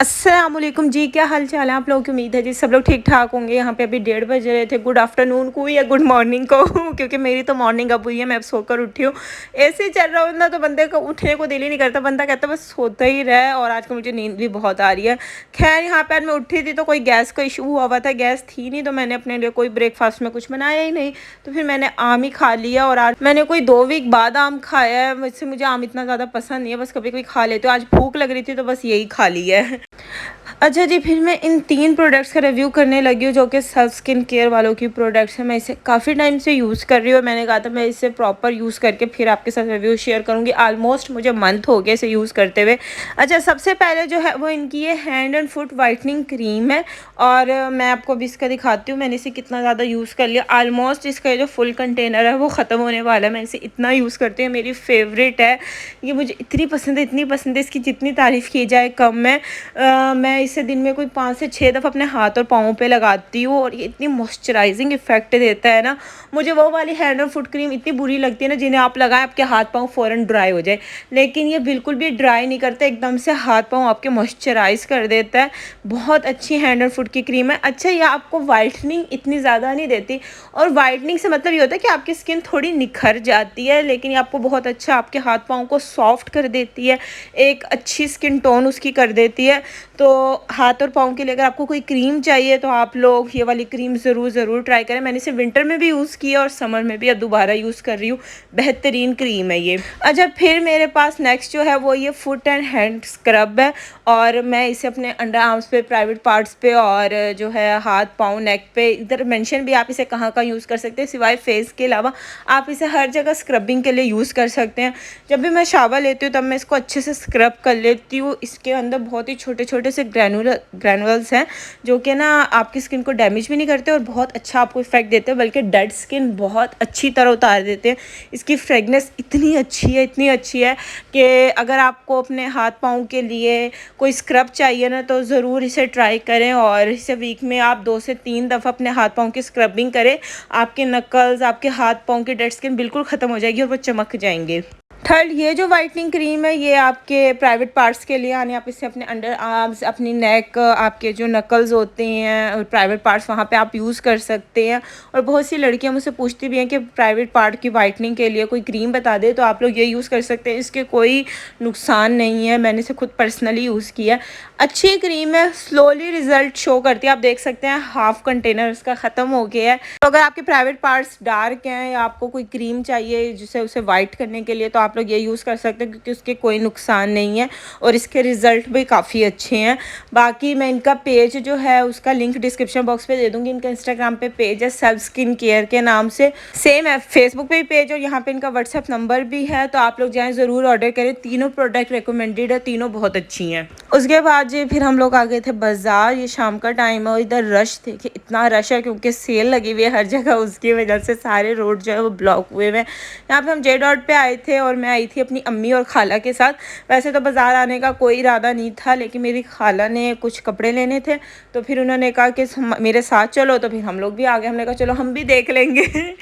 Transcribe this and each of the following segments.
अस्सलामुअलैकुम जी, क्या हाल चाल है आप लोगों की। उम्मीद है जी सब लोग ठीक ठाक होंगे। यहाँ पे अभी 1:30 बज रहे थे। गुड आफ्टरनून को या गुड मॉर्निंग को क्योंकि मेरी तो मॉर्निंग अब हुई है, मैं अब सोकर उठी हूँ। ऐसे ही चल रहा हो ना तो बंदे को उठने को दिल ही नहीं करता, बंदा कहता बस सोता ही रहे। और आज को मुझे नींद भी बहुत आ रही है। खैर यहाँ पर मैं उठी थी तो कोई गैस का इशू हुआ था, गैस थी नहीं, तो मैंने अपने लिए कोई ब्रेकफास्ट में कुछ बनाया ही नहीं। तो फिर मैंने आम ही खा लिया और आज मैंने कोई 2 वीक बाद आम खाया है। वैसे मुझे आम इतना ज़्यादा पसंद नहीं है, बस कभी कभी खा लेते हो। आज भूख लग रही थी तो बस यही खा लिया है। अच्छा जी, फिर मैं इन 3 प्रोडक्ट्स का रिव्यू करने लगी हूँ जो कि सब स्किन केयर वालों की प्रोडक्ट्स हैं। मैं इसे काफ़ी टाइम से यूज़ कर रही हूँ। मैंने कहा था मैं इसे प्रॉपर यूज़ करके फिर आपके साथ रिव्यू शेयर करूँगी। ऑलमोस्ट मुझे मंथ हो गया इसे यूज़ करते हुए। अच्छा, सबसे पहले जो है वो इनकी ये hand and foot whitening cream है और मैं आपको अभी इसका दिखाती हूँ मैंने इसे कितना ज़्यादा यूज़ कर लिया। ऑलमोस्ट इसका जो फुल कंटेनर है वो ख़त्म होने वाला है। मैं इसे इतना यूज़ करती हूँ, मेरी फेवरेट है ये। मुझे इतनी पसंद है, इतनी पसंद है, इसकी जितनी तारीफ़ की जाए कम है। मैं इसे दिन में कोई 5 से 6 दफ़ा अपने हाथ और पाँव पे लगाती हूँ और ये इतनी मॉइस्चराइजिंग इफ़ेक्ट देता है ना। मुझे वो वाली हैंड और फुट क्रीम इतनी बुरी लगती है ना जिन्हें आप लगाएं आपके हाथ पाँव फ़ौरन ड्राई हो जाए, लेकिन ये बिल्कुल भी ड्राई नहीं करता, एकदम से हाथ पाँव आपके मॉइस्चराइज कर देता है। बहुत अच्छी हैंड और फुट की क्रीम है। अच्छा, ये आपको वाइटनिंग इतनी ज़्यादा नहीं देती, और वाइटनिंग से मतलब ये होता है कि आपकी स्किन थोड़ी निखर जाती है, लेकिन ये आपको बहुत अच्छा आपके हाथ पाँव को सॉफ्ट कर देती है, एक अच्छी स्किन टोन उसकी कर देती है। तो हाथ और पाँव के लिए अगर आपको कोई क्रीम चाहिए तो आप लोग ये वाली क्रीम ज़रूर ट्राई करें। मैंने इसे विंटर में भी यूज़ किया और समर में भी अब दोबारा यूज़ कर रही हूँ। बेहतरीन क्रीम है ये। अच्छा, फिर मेरे पास नेक्स्ट जो है वो ये फुट एंड हैंड स्क्रब है और मैं इसे अपने अंडर आर्म्स पे, प्राइवेट पार्ट्स पे और जो है हाथ पाँव नेक पे, इधर मेंशन भी आप इसे कहाँ यूज़ कर सकते हैं सिवाय फेस के अलावा। आप इसे हर जगह स्क्रबिंग के लिए यूज़ कर सकते हैं। जब भी मैं शावर लेती हूँ तब मैं इसको अच्छे से स्क्रब कर लेती हूँ। इसके अंदर बहुत ही छोटे छोटे से ग्रैनुल्स हैं जो कि ना आपकी स्किन को डैमेज भी नहीं करते और बहुत अच्छा आपको इफेक्ट देते हैं, बल्कि डेड स्किन बहुत अच्छी तरह उतार देते हैं। इसकी फ्रेगनेंस इतनी अच्छी है, इतनी अच्छी है कि अगर आपको अपने हाथ पाँव के लिए कोई स्क्रब चाहिए ना तो ज़रूर इसे ट्राई करें और इसे वीक में आप 2 से 3 दफ़ा अपने हाथ पाँव की स्क्रबिंग करें। आपके नकल्स, आपके हाथ पाँव की डेड स्किन बिल्कुल ख़त्म हो जाएगी और वो चमक जाएंगे। थर्ड, ये जो वाइटनिंग क्रीम है ये आपके प्राइवेट पार्ट्स के लिए, यानी आप इसे अपने अंडर आर्म्स, अपनी नेक, आपके जो नकल्स होते हैं और प्राइवेट पार्ट्स वहाँ पे आप यूज़ कर सकते हैं। और बहुत सी लड़कियां मुझसे पूछती भी हैं कि प्राइवेट पार्ट की वाइटनिंग के लिए कोई क्रीम बता दे, तो आप लोग ये यूज़ कर सकते हैं। इसके कोई नुकसान नहीं है, मैंने इसे खुद पर्सनली यूज़ किया है। अच्छी क्रीम है, स्लोली रिजल्ट शो करती है। आप देख सकते हैं हाफ कंटेनर इसका ख़त्म हो गया है। तो अगर आपके प्राइवेट पार्ट्स डार्क हैं या आपको कोई क्रीम चाहिए जिसे उसे वाइट करने के लिए, तो आप लोग ये यूज़ कर सकते हैं क्योंकि उसके कोई नुकसान नहीं है और इसके रिज़ल्ट भी काफ़ी अच्छे हैं। बाकी मैं इनका पेज जो है उसका लिंक डिस्क्रिप्शन बॉक्स पे दे दूँगी। इनका इंस्टाग्राम पे पेज है सब स्किन केयर के नाम से, सेम है फेसबुक पे भी पेज और यहाँ पे इनका व्हाट्सएप नंबर भी है, तो आप लोग जाएँ ज़रूर ऑर्डर करें। तीनों प्रोडक्ट रिकमेंडेड है, तीनों बहुत अच्छी हैं। उसके बाद जी फिर हम लोग आ गए थे बाज़ार। ये शाम का टाइम है और इधर रश देखिए, इतना रश है क्योंकि सेल लगी हुई है हर जगह, उसकी वजह से सारे रोड जो है वो ब्लॉक हुए हुए हैं। यहाँ पे हम जे डॉट पे आए थे और मैं आई थी अपनी अम्मी और खाला के साथ। वैसे तो बाज़ार आने का कोई इरादा नहीं था, लेकिन मेरी खाला ने कुछ कपड़े लेने थे तो फिर उन्होंने कहा कि मेरे साथ चलो, तो फिर हम लोग भी आ गए। हमने कहा चलो हम भी देख लेंगे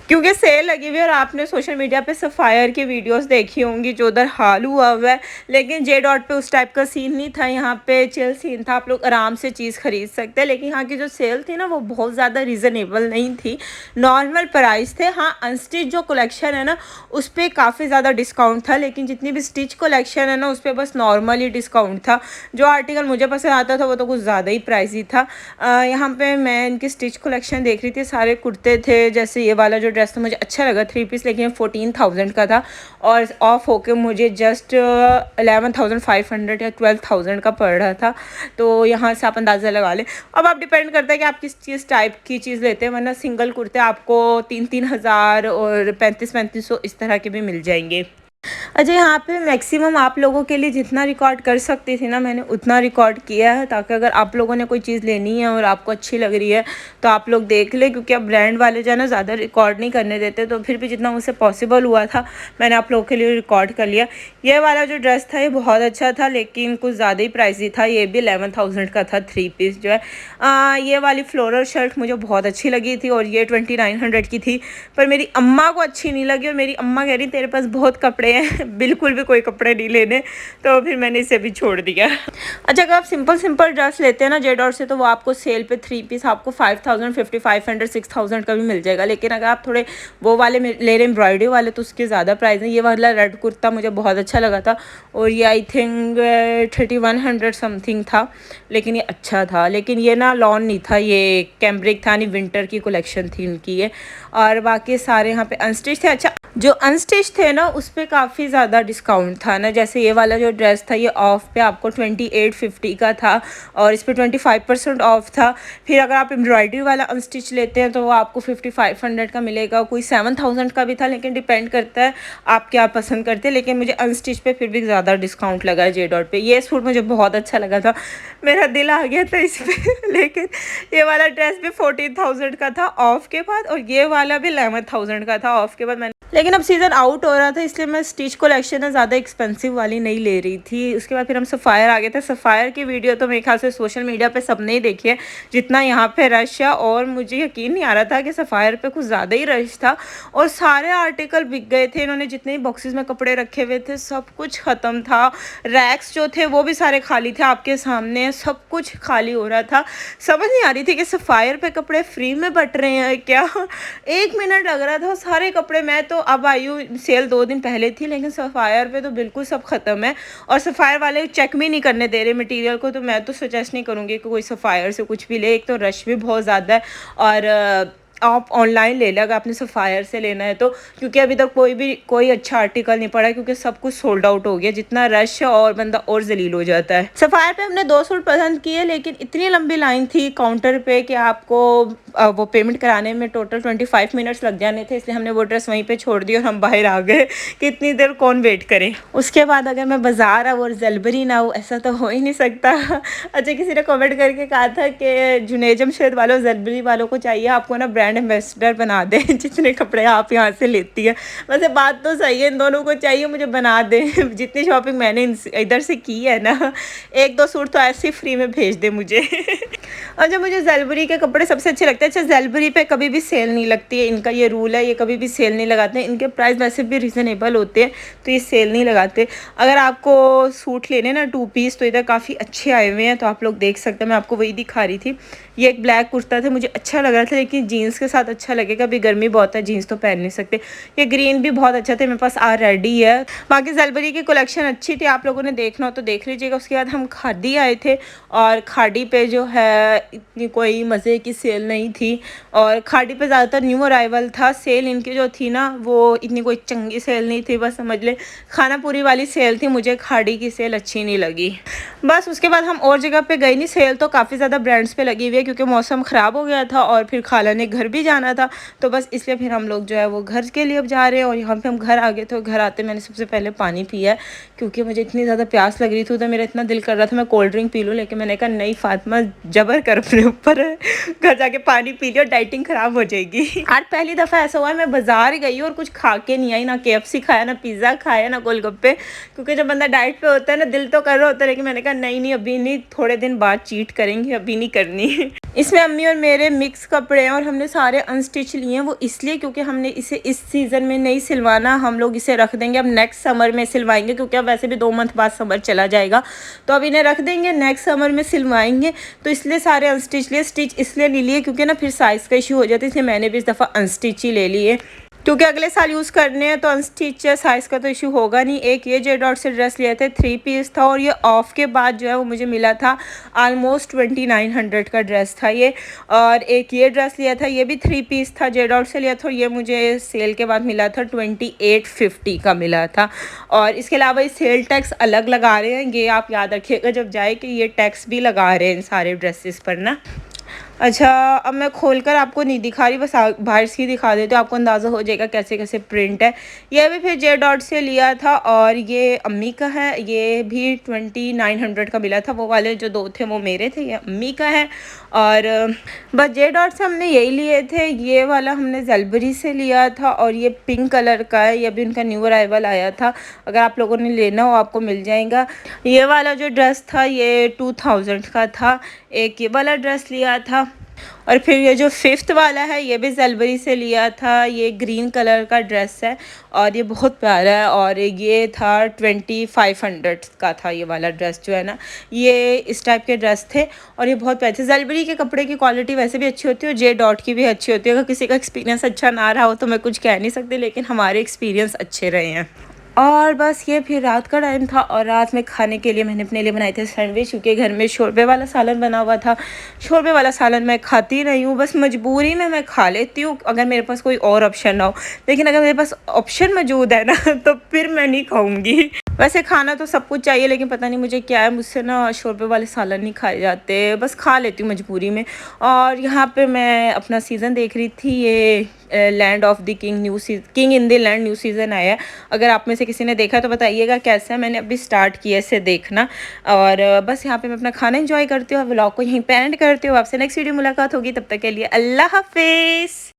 क्योंकि सेल लगी हुई है। और आपने सोशल मीडिया पे सफ़ायर की वीडियोस देखी होंगी जो उधर हाल हुआ हुआ है, लेकिन जे डॉट पे उस टाइप का सीन नहीं था। यहाँ पे चिल सीन था, आप लोग आराम से चीज़ खरीद सकते हैं। लेकिन यहाँ की जो सेल थी ना वो बहुत ज़्यादा रीज़नेबल नहीं थी, नॉर्मल प्राइस थे। हाँ, अनस्टिच जो कलेक्शन है ना उस पर काफ़ी ज़्यादा डिस्काउंट था, लेकिन जितनी भी स्टिच कलेक्शन है ना उस पर बस नॉर्मल ही डिस्काउंट था। जो आर्टिकल मुझे पसंद आता था वो तो कुछ ज़्यादा ही प्राइसी था। यहाँ पर मैं इनकी स्टिच कलेक्शन देख रही थी, सारे कुर्ते थे। जैसे ये वाला जो ड्रेस तो मुझे अच्छा लगा 3 पीस, लेकिन 14,000 का था और ऑफ होके मुझे जस्ट 11,500 या 12,000 का पड़ रहा था। तो यहाँ से आप अंदाज़ा लगा लें। अब आप डिपेंड करता है कि आप किस चीज़ टाइप की चीज़ लेते हैं, वरना सिंगल कुर्ते आपको 3-3 हज़ार और 3500 इस तरह के भी मिल जाएंगे। अच्छा, यहाँ पे मैक्सिमम आप लोगों के लिए जितना रिकॉर्ड कर सकती थी ना मैंने उतना रिकॉर्ड किया है, ताकि अगर आप लोगों ने कोई चीज़ लेनी है और आपको अच्छी लग रही है तो आप लोग देख लें, क्योंकि अब ब्रांड वाले जो है ना ज़्यादा रिकॉर्ड नहीं करने देते। तो फिर भी जितना मुझसे पॉसिबल हुआ था मैंने आप लोगों के लिए रिकॉर्ड कर लिया। ये वाला जो ड्रेस था ये बहुत अच्छा था, लेकिन कुछ ज़्यादा ही प्राइसी था। ये भी 11,000 का था 3 पीस जो है। ये वाली फ्लोरल शर्ट मुझे बहुत अच्छी लगी थी और ये 2900 की थी, पर मेरी अम्मा को अच्छी नहीं लगी और मेरी अम्मा कह रही तेरे पास बहुत कपड़े हैं बिल्कुल भी कोई कपड़े नहीं लेने, तो फिर मैंने इसे भी छोड़ दिया। अच्छा, अगर आप सिंपल ड्रेस लेते हैं ना जे डॉट से, तो वो आपको सेल पे 3 पीस आपको 5000, 5500, 6000 का भी मिल जाएगा। लेकिन अगर आप थोड़े वो वाले ले रहे एम्ब्रॉयडरी वाले तो उसके ज़्यादा प्राइस है। ये वाला रेड कुर्ता मुझे बहुत अच्छा लगा था और ये आई थिंक 3100 समथिंग था, लेकिन ये अच्छा था। लेकिन ये ना लॉन नहीं था, ये कैम्ब्रिक था, नहीं विंटर की कलेक्शन थी इनकी ये। और बाकी सारे यहाँ पे अनस्टिच थे। अच्छा, जो अनस्टिच थे ना उस पर काफ़ी ज़्यादा डिस्काउंट था ना। जैसे ये वाला जो ड्रेस था ये ऑफ पे आपको 2850 का था और इस पर 25% ऑफ था। फिर अगर आप एम्ब्रॉयडरी वाला अनस्टिच लेते हैं तो वो आपको 5500 का मिलेगा, कोई 7000 का भी था। लेकिन डिपेंड करता है आप क्या पसंद करते हैं। लेकिन मुझे अनस्टिच पे फिर भी ज़्यादा डिस्काउंट लगा है जे डॉट पे। ये सूट मुझे बहुत अच्छा लगा था, मेरा दिल आ गया था इस पर लेकिन ये वाला ड्रेस भी 14000 का था ऑफ के बाद और ये वाला भी 11000 का था ऑफ के बाद। लेकिन अब सीज़न आउट हो रहा था इसलिए मैं स्टिच कलेक्शन है ज़्यादा एक्सपेंसिव वाली नहीं ले रही थी। उसके बाद फिर हम सफ़ायर आ गए थे। सफ़ायर की वीडियो तो मेरे ख्याल से सोशल मीडिया पे सबने ही देखी है, जितना यहाँ पे रश है। और मुझे यकीन नहीं आ रहा था कि सफ़ायर पे कुछ ज़्यादा ही रश था और सारे आर्टिकल बिक गए थे। इन्होंने जितने भी बॉक्सेस में कपड़े रखे हुए थे सब कुछ ख़त्म था। रैक्स जो थे वो भी सारे खाली थे, आपके सामने सब कुछ खाली हो रहा था। समझ नहीं आ रही थी कि सफ़ायर पे कपड़े फ्री में बट रहे हैं क्या। 1 मिनट लग रहा था सारे कपड़े। मैं तो अब आई हूँ, सेल 2 दिन पहले थी लेकिन सफ़ायर पे तो बिल्कुल सब ख़त्म है और सफ़ायर वाले चेक भी नहीं करने दे रहे मटेरियल को। तो मैं तो सजेस्ट नहीं करूँगी कि कोई सफ़ायर से कुछ भी ले। एक तो रश भी बहुत ज़्यादा है और आप ऑनलाइन ले लें अगर आपने सफ़ायर से लेना है तो, क्योंकि अभी तक कोई अच्छा आर्टिकल नहीं पड़ा क्योंकि सब कुछ सोल्ड आउट हो गया। जितना रश है और बंदा और जलील हो जाता है। सफ़ायर पे हमने 2 सूट पसंद किए लेकिन इतनी लंबी लाइन थी काउंटर पे कि आपको वो पेमेंट कराने में टोटल 25 मिनट्स लग जाने थे, इसलिए हमने वो ड्रेस वहीं पे छोड़ दी और हम बाहर आ गए कि इतनी देर कौन वेट करे। उसके बाद अगर मैं बाज़ार आऊँ और जलबरी ना हो, ऐसा तो हो ही नहीं सकता। अच्छा, किसी ने कमेंट करके कहा था कि जुनैद जमशेद वालों जलबरी वालों को चाहिए आपको ना ब्रांड एम्बेसडर बना दें जितने कपड़े आप यहाँ से लेती हैं। वैसे बात तो सही है, इन दोनों को चाहिए मुझे बना दें। जितनी शॉपिंग मैंने इधर से की है ना, 1-2 सूट तो ऐसे ही फ्री में भेज दे मुझे। और जो मुझे जलबरी के कपड़े सबसे अच्छे लगते हैं। अच्छा, जलबरी पे कभी भी सेल नहीं लगती है, इनका ये रूल है, ये कभी भी सेल नहीं लगाते हैं। इनके प्राइस वैसे भी रीज़नेबल होते हैं तो ये सेल नहीं लगाते। अगर आपको सूट लेने ना 2 पीस तो इधर काफ़ी अच्छे आए हुए हैं, तो आप लोग देख सकते हैं। मैं आपको वही दिखा रही थी। ये एक ब्लैक कुर्ता था, मुझे अच्छा लग रहा था लेकिन जीन्स के साथ अच्छा लगेगा, अभी गर्मी बहुत है, जीन्स तो पहन नहीं सकते। ये ग्रीन भी बहुत अच्छा था, मेरे पास रेडी है। बाकी जलबरी की कलेक्शन अच्छी थी, आप लोगों ने देखना हो तो देख लीजिएगा। उसके बाद हम खाड़ी आए थे और खाड़ी पे जो है इतनी कोई मज़े की सेल नहीं थी और खाड़ी पे ज़्यादातर न्यू अराइवल था। सेल इनकी जो थी ना वो इतनी कोई चंगी सेल नहीं थी, बस समझ ले खानापुरी वाली सेल थी। मुझे खाड़ी की सेल अच्छी नहीं लगी। बस उसके बाद हम और जगह पे गए नहीं। सेल तो काफ़ी ज़्यादा ब्रांड्स पे लगी हुई है क्योंकि मौसम ख़राब हो गया था और फिर खाला ने घर भी जाना था, तो बस इसलिए फिर हम लोग जो है वो घर के लिए अब जा रहे हैं। और यहाँ पे हम घर आ गए थे और घर आते मैंने सबसे पहले पानी पिया है क्योंकि मुझे इतनी ज़्यादा प्यास लग रही थी। तो मेरा इतना दिल कर रहा था मैं कोल्ड ड्रिंक पी लूँ, लेकिन मैंने कहा नहीं फातिमा, जबर कर अपने ऊपर, घर जाके पानी पी लियो, डाइटिंग ख़राब हो जाएगी। आज पहली दफ़ा ऐसा हुआ है मैं बाज़ार गई और कुछ खा के नहीं आई, ना KFC खाया, ना पिज़्ज़ा खाया, ना गोलगप्पे। क्योंकि जब बंदा डाइट पे होता है ना दिल तो कर रहा होता है, लेकिन मैंने कहा नहीं अभी नहीं, थोड़े दिन बाद चीट करेंगे, अभी नहीं करनी। इसमें अम्मी और मेरे मिक्स कपड़े हैं और हमने सारे अनस्टिच लिए हैं। वो इसलिए क्योंकि हमने इसे इस सीज़न में नहीं सिलवाना, हम लोग इसे रख देंगे, अब नेक्स्ट समर में सिलवाएंगे क्योंकि अब वैसे भी 2 मंथ बाद समर चला जाएगा, तो अब इन्हें रख देंगे, नेक्स्ट समर में सिलवाएंगे। तो इसलिए सारे अनस्टिच लिए। स्टिच इसलिए नहीं लिए क्योंकि ना फिर साइज़ का इशू हो जाता है, इसलिए मैंने भी इस दफ़ा अनस्टिच ही ले लिए क्योंकि अगले साल यूज़ करने हैं तो अनस्टिच साइज़ का तो इशू होगा नहीं। एक ये जे डॉट से ड्रेस लिया था, 3 पीस था और ये ऑफ के बाद जो है वो मुझे मिला था ऑलमोस्ट 2900 का ड्रेस था ये। और एक ये ड्रेस लिया था, ये भी 3 पीस था, जे डॉट से लिया था और ये मुझे सेल के बाद मिला था 2850 का मिला था। और इसके अलावा ये सेल टैक्स अलग लगा रहे हैं, ये आप याद रखिएगा जब जाए कि ये टैक्स भी लगा रहे हैं इन सारे ड्रेसेस पर ना। अच्छा, अब मैं खोलकर आपको नहीं दिखा रही, बस बाहर से ही दिखा देती हूँ, आपको अंदाज़ा हो जाएगा कैसे कैसे प्रिंट है। ये भी फिर जे डॉट से लिया था और ये अम्मी का है, ये भी 2900 का मिला था। वो वाले जो 2 थे वो मेरे थे, ये अम्मी का है। और बस जे डॉट से हमने यही लिए थे। ये वाला हमने जलबरी से लिया था और ये पिंक कलर का है, ये भी उनका न्यू अराइवल आया था, अगर आप लोगों ने लेना हो आपको मिल जाएगा। ये वाला जो ड्रेस था ये 2000 का था। एक ये वाला ड्रेस लिया था और फिर ये जो फिफ्थ वाला है ये भी ज़लबरी से लिया था, ये ग्रीन कलर का ड्रेस है और ये बहुत प्यारा है और ये था 2500 का था ये वाला ड्रेस जो है ना, ये इस टाइप के ड्रेस थे और ये बहुत प्यारे थे। ज़लबरी के कपड़े की क्वालिटी वैसे भी अच्छी होती है और जे डॉट की भी अच्छी होती है। अगर किसी का एक्सपीरियंस अच्छा ना रहा हो तो मैं कुछ कह नहीं सकती, लेकिन हमारे एक्सपीरियंस अच्छे रहे हैं। और बस ये फिर रात का टाइम था और रात में खाने के लिए मैंने अपने लिए बनाए थे सैंडविच, क्योंकि घर में शोरबे वाला सालन बना हुआ था। शोरबे वाला सालन मैं खाती नहीं हूँ, बस मजबूरी में मैं खा लेती हूँ अगर मेरे पास कोई और ऑप्शन ना हो, लेकिन अगर मेरे पास ऑप्शन मौजूद है ना तो फिर मैं नहीं खाऊंगी। वैसे खाना तो सब कुछ चाहिए, लेकिन पता नहीं मुझे क्या है, मुझसे ना शोरबे वाले सालन नहीं खाए जाते, बस खा लेती हूँ मजबूरी में। और यहाँ पे मैं अपना सीज़न देख रही थी, ये land of the king king in the land new season आया है। अगर आप में से किसी ने देखा तो बताइएगा कैसा है। मैंने अभी स्टार्ट किया इसे देखना और बस यहाँ पे मैं अपना खाना एंजॉय करती हूँ और व्लॉग को यहीं पे एंड करती हूँ। आपसे नेक्स्ट वीडियो मुलाकात होगी, तब तक के लिए अल्लाह हाफिज़।